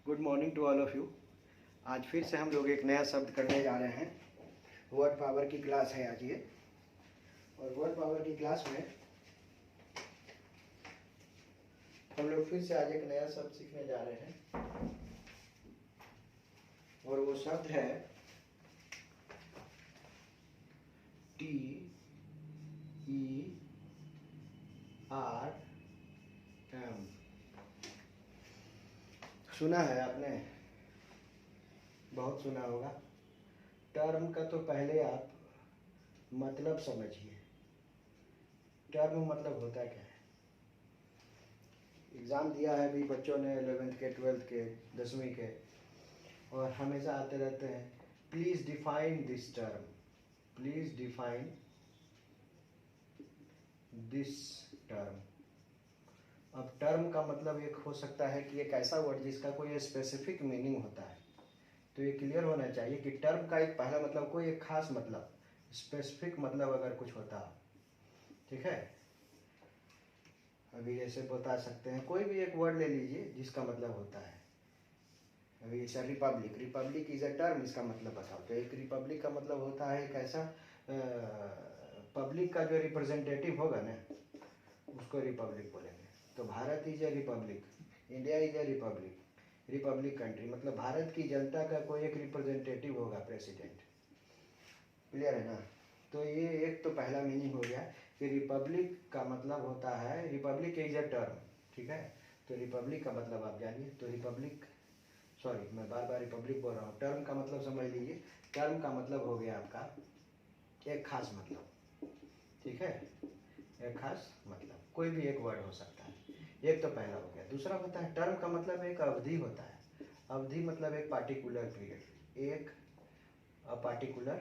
Good morning to all of you. आज फिर से हम लोग एक नया शब्द करने जा रहे हैं। वर्ड पावर की क्लास है आज ये, और वर्ड पावर की क्लास में हम लोग फिर से आज एक नया शब्द सीखने जा रहे हैं, और वो शब्द है TERM। सुना है आपने, बहुत सुना होगा। टर्म का तो पहले आप मतलब समझिए। टर्म मतलब होता क्या है? एग्ज़ाम दिया है अभी बच्चों ने 11th के, 12th के, 10वीं के, और हमेशा आते रहते हैं please define this term, please define this term. अब टर्म का मतलब एक हो सकता है कि एक ऐसा वर्ड जिसका कोई स्पेसिफिक मीनिंग होता है। तो ये क्लियर होना चाहिए कि टर्म का एक पहला मतलब कोई एक खास मतलब, स्पेसिफिक मतलब अगर कुछ होता, ठीक है। अभी जैसे बता सकते हैं, कोई भी एक वर्ड ले लीजिए जिसका मतलब होता है। अभी जैसे Republic, Republic is a term, इसका मतलब बताओ। तो एक रिपब्लिक का मतलब होता है एक ऐसा पब्लिक का जो रिप्रेजेंटेटिव होगा ना, उसको रिपब्लिक बोलेंगे। तो Bharat is a Republic, India is a Republic, Republic country मतलब भारत की जनता का कोई एक रिप्रेजेंटेटिव होगा, प्रेसिडेंट। क्लियर है ना? तो ये एक तो पहला मीनिंग हो गया कि रिपब्लिक का मतलब होता है, रिपब्लिक इज ए टर्म, ठीक है। तो रिपब्लिक का मतलब आप जानिए। तो रिपब्लिक, सॉरी मैं बार बार रिपब्लिक बोल रहा हूँ। टर्म का मतलब समझ लीजिए। टर्म का मतलब हो गया आपका एक खास मतलब, ठीक है। एक खास मतलब कोई भी एक वर्ड हो सकता है। एक तो पहला हो गया। दूसरा होता है टर्म का मतलब एक अवधि होता है। अवधि मतलब एक पार्टिकुलर पीरियड, एक पार्टिकुलर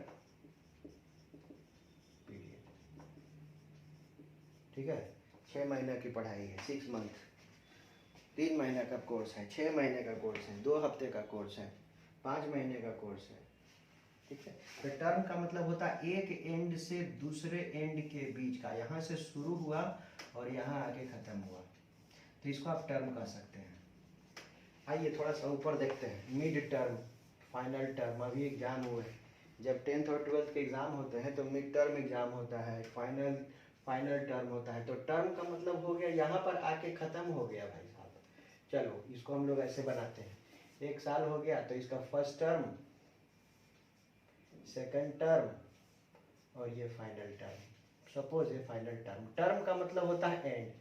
पीरियड, ठीक है। 6 महीने की पढ़ाई है, 6 मंथ, 3 महीने का कोर्स है, 6 महीने का कोर्स है, 2 हफ्ते का कोर्स है, 5 महीने का कोर्स है, ठीक है। तो टर्म का मतलब होता है एक एंड से दूसरे एंड के बीच का, यहाँ से शुरू हुआ और यहाँ आके खत्म हुआ, तो इसको आप टर्म कह सकते हैं। आइए थोड़ा सा ऊपर देखते हैं। Mid term, final term. अभी एग्जाम हुए, जब 10th और 12th के एग्जाम होते हैं तो मिड टर्म एग्जाम होता है, फाइनल टर्म होता है। तो टर्म का मतलब हो गया यहाँ पर आके खत्म हो गया भाई साहब। चलो इसको हम लोग ऐसे बनाते हैं, एक साल हो गया तो इसका फर्स्ट टर्म, सेकंड टर्म और ये फाइनल टर्म। सपोज ये फाइनल टर्म। टर्म का मतलब होता है एंड,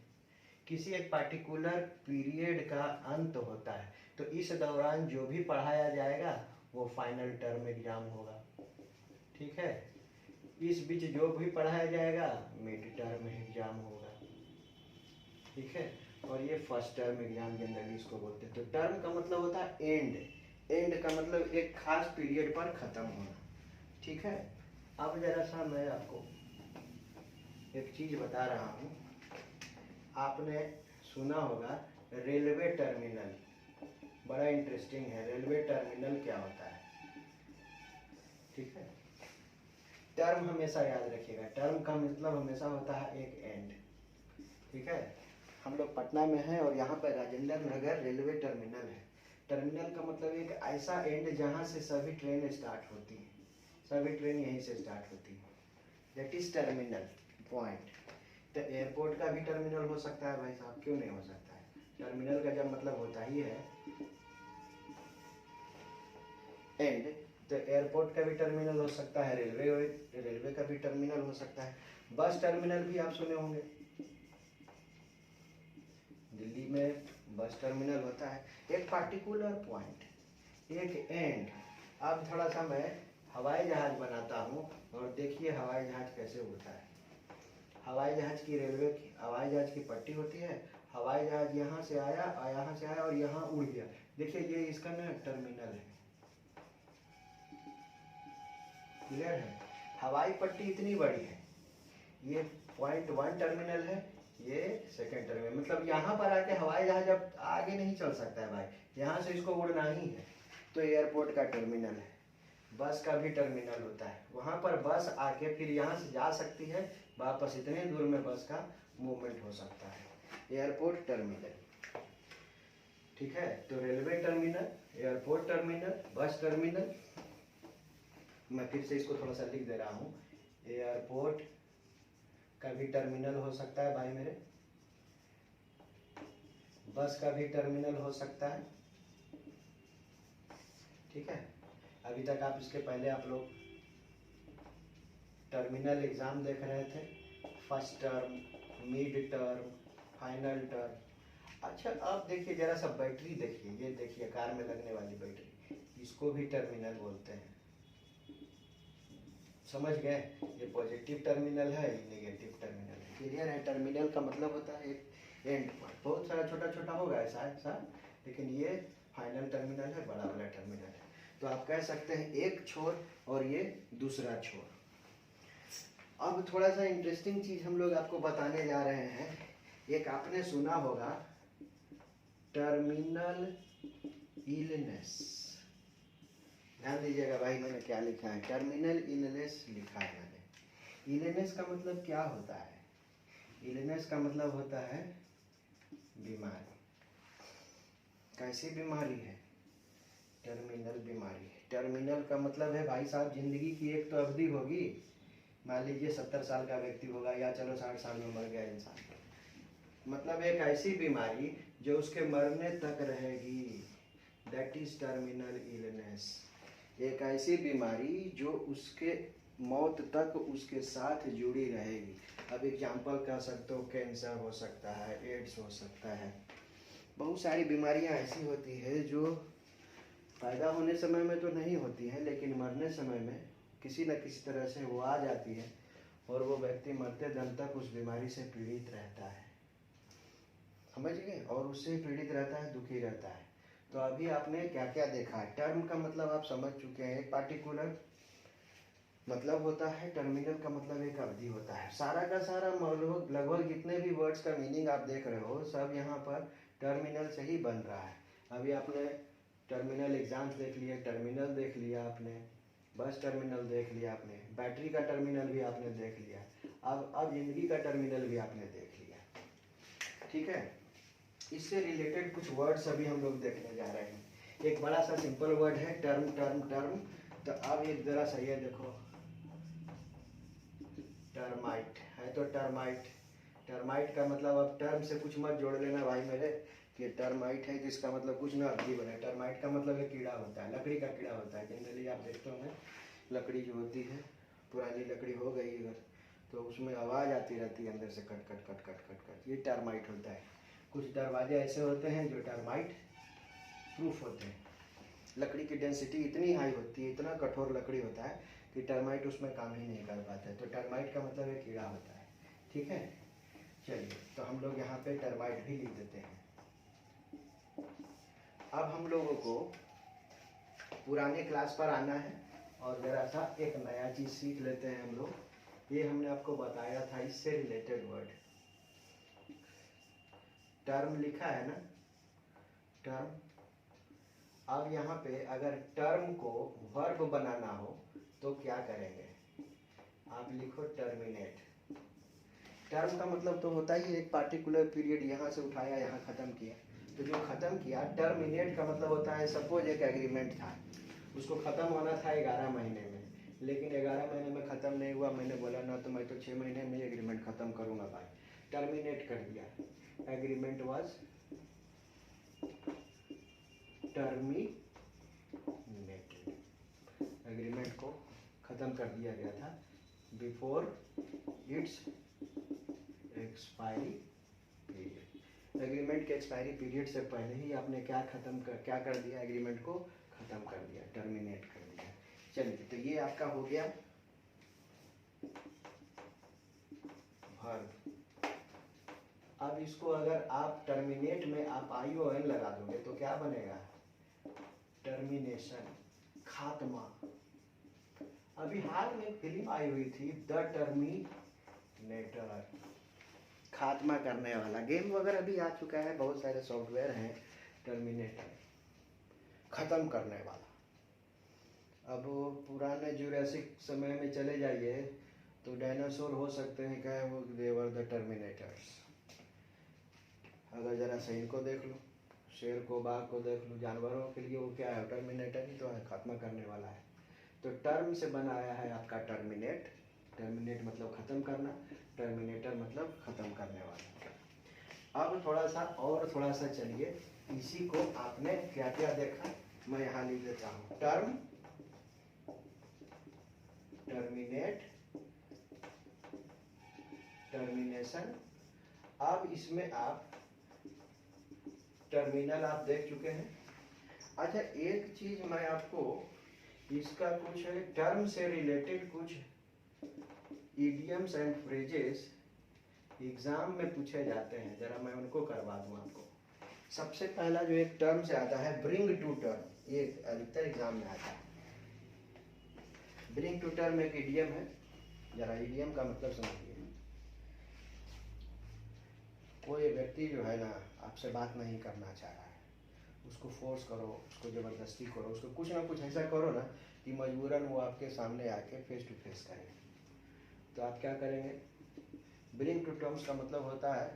किसी एक पार्टिकुलर पीरियड का अंत होता है। तो इस दौरान जो भी पढ़ाया जाएगा वो फाइनल टर्म एग्जाम होगा, ठीक है। इस बीच जो भी पढ़ाया जाएगा मिड टर्म एग्जाम होगा, ठीक है। और ये फर्स्ट टर्म एग्जाम जनरली इसको बोलते हैं। तो टर्म का मतलब होता है एंड, एंड का मतलब एक खास पीरियड पर खत्म होना, ठीक है। अब जरा सा मैं आपको एक चीज बता रहा हूँ। आपने सुना होगा रेलवे टर्मिनल, बड़ा इंटरेस्टिंग है। रेलवे टर्मिनल क्या होता है, ठीक है। टर्म हमेशा याद रखिएगा, टर्म का मतलब हमेशा होता है एक एंड, ठीक है। हम लोग पटना में हैं और यहाँ पर राजेंद्र नगर रेलवे टर्मिनल है। टर्मिनल का मतलब एक ऐसा एंड जहाँ से सभी ट्रेन स्टार्ट होती हैं, सभी ट्रेन यहीं से स्टार्ट होती है, दैट इज टर्मिनल पॉइंट। तो एयरपोर्ट का भी टर्मिनल हो सकता है भाई साहब, क्यों नहीं हो सकता है। टर्मिनल का जब मतलब होता ही है एंड, तो एयरपोर्ट का भी टर्मिनल हो सकता है, रेलवे का भी टर्मिनल हो सकता है। बस टर्मिनल भी आप सुने होंगे, दिल्ली में बस टर्मिनल होता है। एक पार्टिकुलर पॉइंट, एक एंड। अब थोड़ा सा मैं हवाई जहाज बनाता हूँ और देखिए हवाई जहाज कैसे उड़ता है। हवाई जहाज की रेलवे की हवाई जहाज की पट्टी होती है। हवाई जहाज यहाँ से आया और यहाँ से आया और यहाँ उड़ गया। देखिए ये इसका ना टर्मिनल है, क्लियर है। हवाई पट्टी इतनी बड़ी है, ये पॉइंट 1 टर्मिनल है, ये सेकंड टर्मिनल। मतलब यहाँ पर आके हवाई जहाज अब आगे नहीं चल सकता है भाई, यहाँ से इसको उड़ना ही है। तो एयरपोर्ट का टर्मिनल है। बस का भी टर्मिनल होता है, वहाँ पर बस आके फिर यहाँ से जा सकती है वापस, इतने दूर में बस का मूवमेंट हो सकता है। एयरपोर्ट टर्मिनल, ठीक है, तो railway terminal, airport terminal, bus terminal. मैं फिर से इसको थोड़ा सा लिख दे रहा हूँ। एयरपोर्ट का भी टर्मिनल हो सकता है भाई मेरे, बस का भी टर्मिनल हो सकता है। ठीक है, अभी तक आप इसके पहले आप लोग टर्मिनल एग्जाम देख रहे थे, first term, mid term, final term. अच्छा अब देखिए जरा सा बैटरी देखिए, ये देखिए कार में लगने वाली बैटरी, इसको भी टर्मिनल बोलते हैं। समझ गए, ये पॉजिटिव टर्मिनल है, ये नेगेटिव टर्मिनल है। क्लियर है, टर्मिनल का मतलब होता है एक एंड पॉइंट। बहुत सारा छोटा छोटा होगा ऐसा ऐसा, लेकिन ये फाइनल टर्मिनल है, बड़ा वाला टर्मिनल है। तो आप कह सकते हैं एक छोर और ये दूसरा छोर। अब थोड़ा सा इंटरेस्टिंग चीज हम लोग आपको बताने जा रहे हैं। एक आपने सुना होगा टर्मिनल इलनेस। ध्यान दीजिएगा भाई, मैंने क्या लिखा है, टर्मिनल इलनेस लिखा है मैंने। इलनेस का मतलब क्या होता है? इलनेस का मतलब होता है बीमारी। कैसी बीमारी है? टर्मिनल बीमारी है। टर्मिनल का मतलब है भाई साहब, जिंदगी की एक तो अवधि होगी, मान लीजिए 70 साल का व्यक्ति होगा, या चलो 60 साल में मर गया इंसान, मतलब एक ऐसी बीमारी जो उसके मरने तक रहेगी, दैट इज टर्मिनल इलनेस। एक ऐसी बीमारी जो उसके मौत तक उसके साथ जुड़ी रहेगी। अब एग्जाम्पल कह सकते हो, कैंसर हो सकता है, एड्स हो सकता है, बहुत सारी बीमारियां ऐसी होती है जो पैदा होने समय में तो नहीं होती है, लेकिन मरने समय में किसी न किसी तरह से वो आ जाती है, और वो व्यक्ति मरते दम तक उस बीमारी से पीड़ित रहता है। समझ गए, और उससे पीड़ित रहता है, दुखी रहता है। तो अभी आपने क्या क्या देखा है, टर्म का मतलब आप समझ चुके हैं, एक पार्टिकुलर मतलब होता है, टर्मिनल का मतलब एक अवधि होता है। सारा का सारा लगभग जितने भी वर्ड्स का मीनिंग आप देख रहे हो, सब यहाँ पर टर्मिनल से ही बन रहा है। अभी आपने टर्मिनल एग्जाम्स देख लिए, टर्मिनल देख लिया आपने, बस टर्मिनल देख लिया आपने, बैटरी का टर्मिनल भी आपने देख लिया, अब जिंदगी का टर्मिनल भी आपने देख लिया। ठीक है, इससे रिलेटेड कुछ वर्ड्स अभी हम लोग देखने जा रहे हैं। एक बड़ा सा सिंपल वर्ड है टर्म टर्म टर्म। तो अब एक जरा सा ये देखो, टर्माइट है, तो टर्माइट, टर्माइट का मतलब, अब टर्म से कुछ मत जोड़ लेना भाई मेरे कि टर्माइट है जिसका मतलब कुछ ना अवधि बने। टर्माइट का मतलब एक कीड़ा होता है, लकड़ी का कीड़ा होता है। जनरली आप देखते होंगे लकड़ी जो होती है, पुरानी लकड़ी हो गई अगर, तो उसमें आवाज़ आती रहती है अंदर से, cut cut cut cut cut cut, ये टर्माइट होता है। कुछ दरवाजे ऐसे होते हैं जो टर्माइट प्रूफ होते हैं। लकड़ी की डेंसिटी इतनी हाई होती है, इतना कठोर लकड़ी होता है कि टर्माइट उसमें काम ही नहीं कर पाता है। तो टर्माइट का मतलब एक कीड़ा होता है। ठीक है, चलिए तो हम लोग यहाँ पे टर्माइट भी लिख देते हैं। अब हम लोगों को पुराने क्लास पर आना है और जरा सा एक नया चीज सीख लेते हैं हम लोग। ये हमने आपको बताया था, इससे रिलेटेड वर्ड टर्म लिखा है ना, टर्म। अब यहाँ पे अगर टर्म को वर्ब बनाना हो तो क्या करेंगे, आप लिखो टर्मिनेट। टर्म का मतलब तो होता ही एक पार्टिकुलर पीरियड, यहाँ से उठाया यहाँ खत्म किया, तो जो खत्म किया। टर्मिनेट का मतलब होता है, सपोज एक एग्रीमेंट था, उसको खत्म होना था 11 महीने में, लेकिन 11 महीने में खत्म नहीं हुआ। मैंने बोला ना तो मैं तो 6 महीने में एग्रीमेंट खत्म करूंगा भाई, टर्मिनेट कर दिया। एग्रीमेंट वाज टर्मिनेटेड, एग्रीमेंट को खत्म कर दिया गया था before it's expiry period. Agreement के एक्सपायरी पीरियड से पहले ही आपने क्या कर दिया, एग्रीमेंट को खत्म कर दिया, टर्मिनेट कर दिया। चलिए तो ये आपका हो गया वर्ब। अब इसको अगर आप टर्मिनेट में आप ION लगा दोगे तो क्या बनेगा, टर्मिनेशन, खात्मा। अभी हाल में फिल्म आई हुई थी द टर्मिनेटर, खात्मा करने वाला। गेम वगैरह भी आ चुका है, बहुत सारे सॉफ्टवेयर हैं। टर्मिनेटर, खत्म करने वाला। अब पुराने जुरासिक समय में चले जाइए तो डायनासोर हो सकते हैं क्या, वो दे वर द टर्मिनेटर्स। अगर जरा सा इनको देख लो, शेर को, बाघ को देख लो, जानवरों के लिए वो क्या है, टर्मिनेटर ही तो है, खत्म करने वाला है। तो टर्म से बनाया है आपका टर्मिनेट। टर्मिनेट मतलब खत्म करना, टर्मिनेटर मतलब खत्म करने वाला। अब थोड़ा सा चलिए, इसी को आपने क्या क्या देखा, मैं यहाँ लिख देता हूँ। Term, terminate, termination. अब इसमें आप टर्मिनल आप देख चुके हैं। अच्छा, एक चीज मैं आपको इसका कुछ है टर्म से रिलेटेड कुछ इडियम्स एंड फ्रेजेस एग्जाम में पूछे जाते हैं, जरा मैं उनको करवा दूं आपको। सबसे पहला जो एक टर्म से आता है ब्रिंग टू टर्म, ये अधिकतर एग्जाम में आता है। ब्रिंग टू टर्म एक इडियम है, जरा इडियम का मतलब समझिए। कोई व्यक्ति जो है ना आपसे बात नहीं करना चाह रहा है, उसको फोर्स करो, उसको ज़बरदस्ती करो, उसको कुछ ना कुछ ऐसा करो ना कि मजबूरन वो आपके सामने आके फेस टू फेस करे, तो आप क्या करेंगे? ब्रिंग टू टर्म्स का मतलब होता है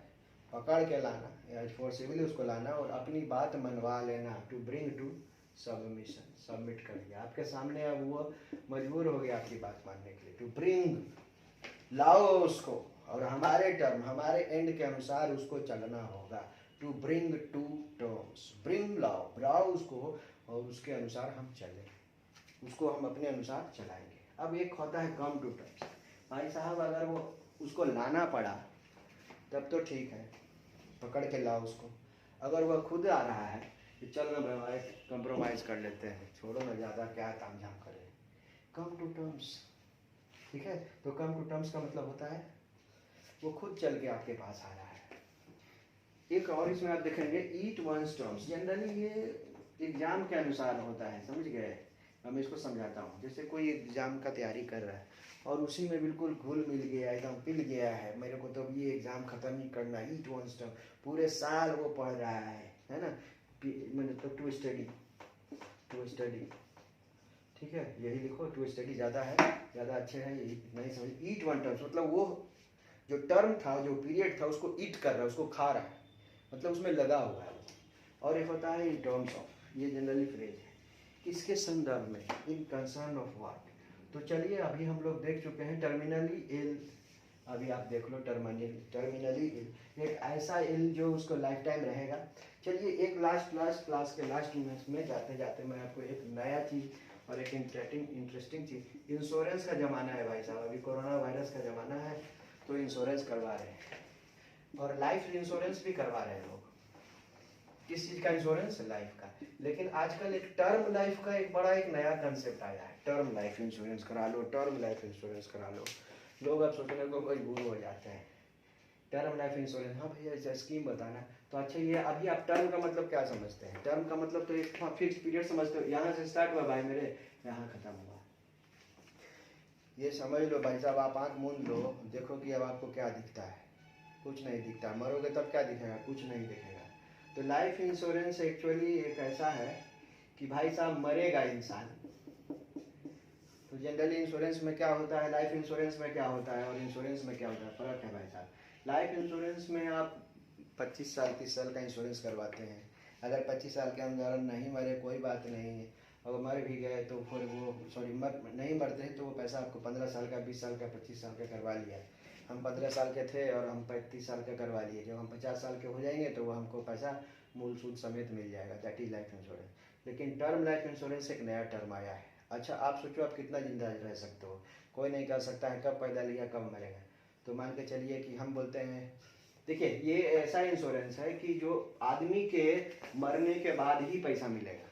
पकड़ के लाना या फोर्सिबली उसको लाना और अपनी बात मनवा लेना। To bring to submission, submit कर दिया आपके सामने, अब वो मजबूर हो गया आपकी बात मानने के लिए। टू ब्रिंग, लाओ उसको, और हमारे टर्म, हमारे एंड के अनुसार उसको चलना होगा। To bring to terms, bring, लाओ उसको, और उसके अनुसार हम चलें, उसको हम अपने अनुसार चलाएंगे। अब एक होता है कम टू टर्म्स। भाई साहब अगर वो उसको लाना पड़ा तब तो ठीक है, पकड़ के लाओ उसको। अगर वह खुद आ रहा है कि चल ना भाई कंप्रोमाइज़ कर लेते हैं, छोड़ो ना, ज़्यादा क्या तामझाम करें, कम टू टर्म्स, ठीक है। तो कम टू टर्म्स का मतलब होता है वो खुद चल के आपके पास आ रहा है। एक और इसमें आप देखेंगे ईट वंस टर्म्स, जनरली ये एग्जाम के अनुसार होता है, समझ गए। मैं इसको समझाता हूँ। जैसे कोई एग्जाम का तैयारी कर रहा है और उसी में बिल्कुल घुल मिल गया, एकदम पिल गया है, मेरे को तो ये एग्जाम खत्म ही करना, ईट वंस टर्म, पूरे साल वो पढ़ रहा है ना, मैंने तो टू स्टडी, ठीक है, यही लिखो, टू स्टडी ज़्यादा है, ज़्यादा अच्छे है, यही नहीं समझ। ईट वन टर्म्स मतलब वो जो टर्म था, जो पीरियड था, उसको ईट कर रहा है, उसको खा रहा है, मतलब उसमें लगा हुआ है। और एक होता है इन टर्म्स ऑफ, ये जनरली फ्रेज है, किसके संदर्भ में, इन कंसर्न ऑफ व्हाट। तो चलिए अभी हम लोग देख चुके हैं टर्मिनली इल, अभी आप देख लो टर्मिनली इल, एक ऐसा इल जो उसको लाइफ टाइम रहेगा। चलिए एक लास्ट क्लास के लास्ट में जाते जाते मैं आपको एक नया चीज़ और एक इंटरेस्टिंग चीज़, इंश्योरेंस का ज़माना है भाई साहब, अभी कोरोना वायरस का ज़माना है, तो इंश्योरेंस करवा रहे हैं और लाइफ इंश्योरेंस भी करवा रहे हैं लोग। किस चीज़ का इंश्योरेंस? लाइफ का। लेकिन आजकल एक टर्म लाइफ का एक बड़ा एक नया कंसेप्ट आया है, टर्म लाइफ इंश्योरेंस करा लो, टर्म लाइफ इंश्योरेंस करा लो। लोग अब सोचने को मजबूर हो जाते हैं, टर्म लाइफ इंश्योरेंस, हाँ भैया ऐसा स्कीम बताना। तो अच्छा ये अभी आप टर्म का मतलब क्या समझते हैं? टर्म का मतलब तो एक फिक्स पीरियड समझते हो, यहाँ से स्टार्ट हुआ भाई मेरे, यहाँ खत्म हुआ, ये समझ लो भाई साहब। आप आँख मूंद लो, देखो कि अब आपको क्या दिखता है, कुछ नहीं दिखता। मरोगे तब क्या दिखेगा? कुछ नहीं दिखेगा। तो लाइफ इंश्योरेंस एक्चुअली एक ऐसा है कि भाई साहब मरेगा इंसान, तो जनरली इंश्योरेंस में क्या होता है, लाइफ इंश्योरेंस में क्या होता है और इंश्योरेंस में क्या होता है, फ़र्क है भाई साहब। लाइफ इंश्योरेंस में आप 25 साल 30 साल का इंश्योरेंस करवाते हैं, अगर 25 साल के अंदर नहीं मरे कोई बात नहीं है, अगर मर भी गए तो फिर वो नहीं मरते तो वो पैसा आपको 15 साल का, 20 साल का, 25 साल का करवा लिया। हम 15 साल के थे और हम 35 साल का करवा लिए, जब हम 50 साल के हो जाएंगे तो वो हमको पैसा मूल सूद समेत मिल जाएगा, दैट इज लाइफ इंश्योरेंस। लेकिन टर्म लाइफ इंश्योरेंस एक नया टर्म आया है। अच्छा आप सोचो आप कितना जिंदा रह सकते हो, कोई नहीं कर सकता है, कब पैदा लिया कब मरेगा। तो मान के चलिए कि हम बोलते हैं, देखिए ये ऐसा इंश्योरेंस है कि जो आदमी के मरने के बाद ही पैसा मिलेगा।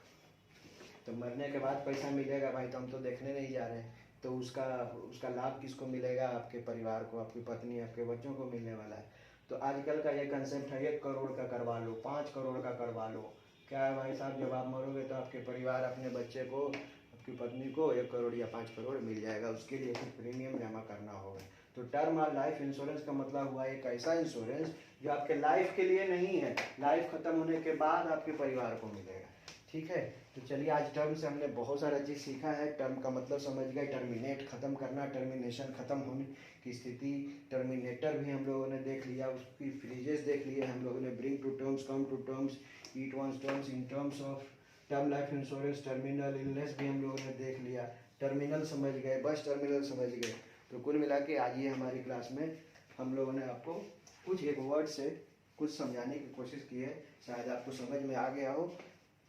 तो मरने के बाद पैसा मिलेगा भाई, तो हम तो देखने नहीं जा रहे हैं, तो उसका लाभ किसको मिलेगा? आपके परिवार को, आपकी पत्नी, आपके बच्चों को मिलने वाला है। तो आजकल का ये कंसेप्ट है 1 करोड़ का करवा लो, 5 करोड़ का करवा लो। क्या है भाई साहब, जब आप मरोगे तो आपके परिवार, अपने बच्चे को, आपकी पत्नी को 1 करोड़ या 5 करोड़ मिल जाएगा, उसके लिए फिर प्रीमियम जमा करना होगा। तो टर्म और लाइफ इंश्योरेंस का मतलब हुआ एक ऐसा इंश्योरेंस जो आपके लाइफ के लिए नहीं है, लाइफ खत्म होने के बाद आपके परिवार को मिलेगा। ठीक है। तो चलिए आज टर्म से हमने बहुत सारा चीज़ सीखा है। टर्म का मतलब समझ गए, टर्मिनेट खत्म करना, टर्मिनेशन खत्म होने की स्थिति, टर्मिनेटर भी हम लोगों ने देख लिया, उसकी फ्रेजेस देख लिए हम लोगों ने, bring to terms, come to terms, eat one's terms, in terms of term life insurance, terminal illness भी हम लोगों ने देख लिया, टर्मिनल समझ गए, बस टर्मिनल समझ गए। तो कुल मिला के आज ये हमारी क्लास में हम लोगों ने आपको कुछ एक वर्ड से कुछ समझाने की कोशिश की है। शायद आपको समझ में आ गया हो।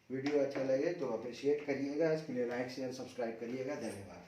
वीडियो अच्छा लगे तो अप्रिशिएट करिएगा, इसके लिए लाइक शेयर सब्सक्राइब करिएगा। धन्यवाद।